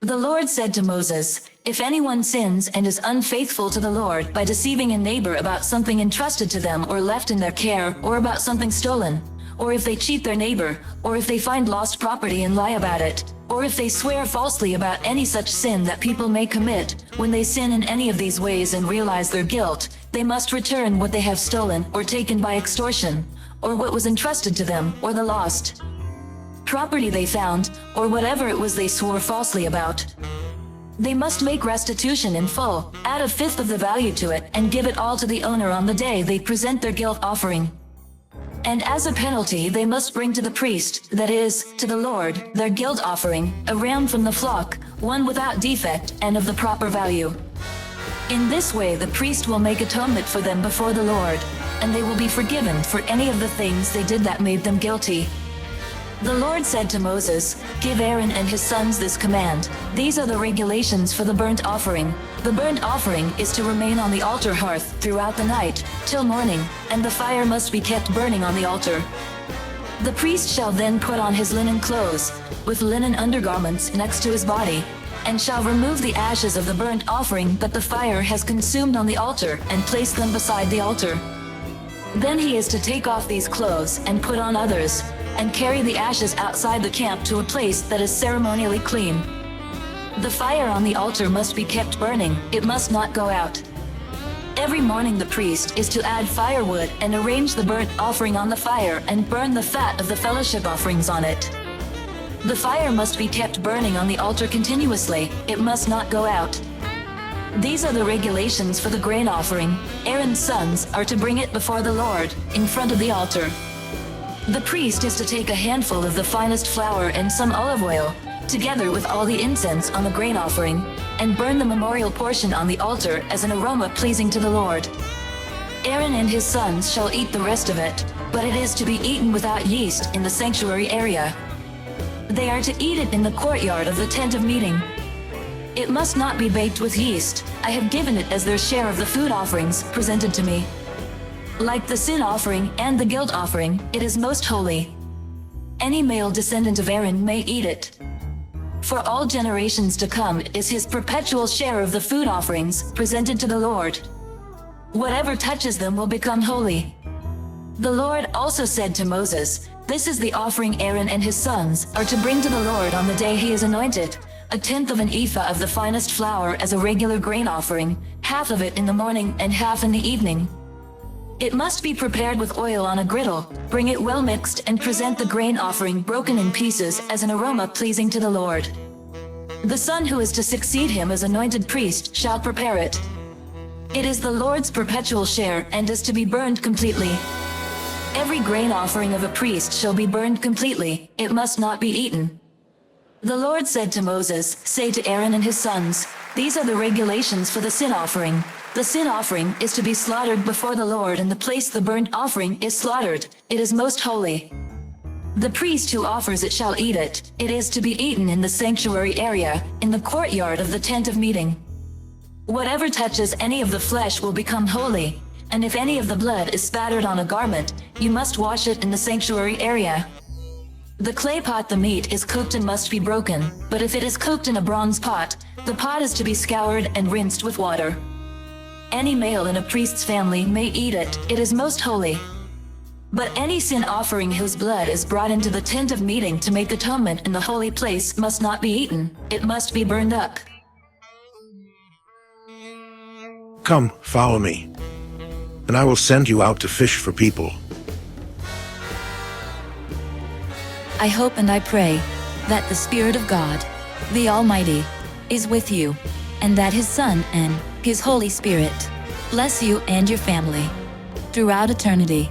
The Lord said to Moses, "If anyone sins and is unfaithful to the Lord by deceiving a neighbor about something entrusted to them or left in their care, or about something stolen, or if they cheat their neighbor, or if they find lost property and lie about it, or if they swear falsely about any such sin that people may commit, when they sin in any of these ways and realize their guilt, they must return what they have stolen or taken by extortion, or what was entrusted to them, or the lost property they found, or whatever it was they swore falsely about. They must make restitution in full, add a fifth of the value to it, and give it all to the owner on the day they present their guilt offering. And as a penalty they must bring to the priest, that is, to the Lord, their guilt offering, a ram from the flock, one without defect and of the proper value. In this way the priest will make atonement for them before the Lord, and they will be forgiven for any of the things they did that made them guilty. The Lord said to Moses, "Give Aaron and his sons this command. These are the regulations for the burnt offering. The burnt offering is to remain on the altar hearth throughout the night, till morning, and the fire must be kept burning on the altar. The priest shall then put on his linen clothes, with linen undergarments next to his body, and shall remove the ashes of the burnt offering that the fire has consumed on the altar, and place them beside the altar. Then he is to take off these clothes and put on others, and carry the ashes outside the camp to a place that is ceremonially clean. The fire on the altar must be kept burning, it must not go out. Every morning the priest is to add firewood and arrange the burnt offering on the fire and burn the fat of the fellowship offerings on it. The fire must be kept burning on the altar continuously, it must not go out. These are the regulations for the grain offering. Aaron's sons are to bring it before the Lord, in front of the altar. The priest is to take a handful of the finest flour and some olive oil, together with all the incense on the grain offering, and burn the memorial portion on the altar as an aroma pleasing to the Lord. Aaron and his sons shall eat the rest of it, but it is to be eaten without yeast in the sanctuary area. They are to eat it in the courtyard of the tent of meeting. It must not be baked with yeast. I have given it as their share of the food offerings presented to me. Like the sin offering and the guilt offering, it is most holy. Any male descendant of Aaron may eat it. For all generations to come it is his perpetual share of the food offerings presented to the Lord. Whatever touches them will become holy. The Lord also said to Moses, "This is the offering Aaron and his sons are to bring to the Lord on the day he is anointed, a tenth of an ephah of the finest flour as a regular grain offering, half of it in the morning and half in the evening. It must be prepared with oil on a griddle, bring it well mixed and present the grain offering broken in pieces as an aroma pleasing to the Lord. The son who is to succeed him as anointed priest shall prepare it. It is the Lord's perpetual share and is to be burned completely. Every grain offering of a priest shall be burned completely, it must not be eaten." The Lord said to Moses, "Say to Aaron and his sons, these are the regulations for the sin offering. The sin offering is to be slaughtered before the Lord in the place the burnt offering is slaughtered. It is most holy. The priest who offers it shall eat it. It is to be eaten in the sanctuary area, in the courtyard of the tent of meeting. Whatever touches any of the flesh will become holy, and if any of the blood is spattered on a garment, you must wash it in the sanctuary area. The clay pot the meat is cooked and must be broken, but if it is cooked in a bronze pot, the pot is to be scoured and rinsed with water. Any male in a priest's family may eat it, it is most holy. But any sin offering whose blood is brought into the tent of meeting to make atonement in the holy place must not be eaten, it must be burned up." Come, follow me, and I will send you out to fish for people. I hope and I pray that the Spirit of God, the Almighty, is with you, and that His Son and His Holy Spirit bless you and your family throughout eternity.